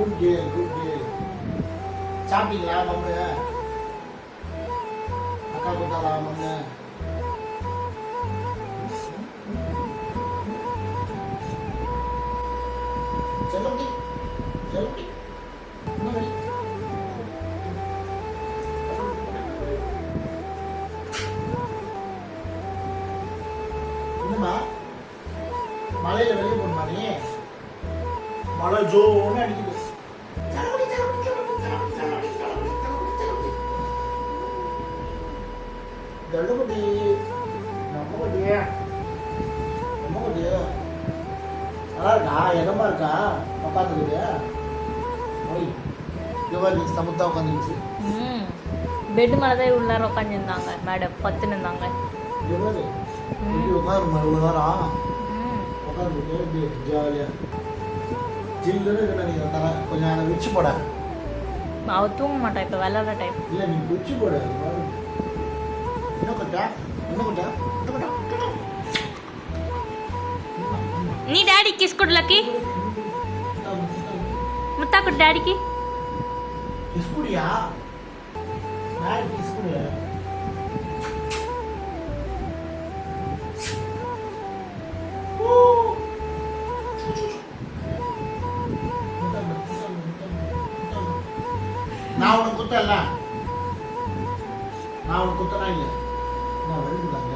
Good girl good girl. சாப்பிட்டீங்களா மம்மு? அக்கா கொடுத்தாளா மம்மு? செல்லப்படி செல்லப்படி என்னம்மா மலையில வெளியே போகணுமா நீ? மழை ஜோன்னு அடிக்குது. தள்ளுபடி நம்மபடி நம்மபடி நல்லா இருக்கா? இடமா இருக்கா? உட்காந்துக்குது ஓய் இவர் சமுத்தா உட்காந்துருச்சு. பெட் மேலே தான் இவ்வளோ நேரம் உட்காந்துருந்தாங்க மேடம், பத்துன்னு இருந்தாங்க. இவர் உட்காருமா இவ்வளோ நேரம் உட்காந்துருக்கு ஜாலியாக ஜில்லுன்னு இருக்கா? நீங்கள் தர கொஞ்சம் அதை வச்சு போட. அவ தூங்க மாட்டா, இப்போ விளாட்ற டைம் இல்லை நீ வச்சு போட. என்ன கொட்டா என்ன கொட்டா நீ டாடி கிஸ் கொடு லக்கி. முத்தா கொடு டாடிக்கு. கிஸ்குடியா? டாடி கிஸ்குடியா? நான் உனக்கு குத்தல, நான் உனக்கு குத்தனா இல்லை நான் வருதுதாங்க.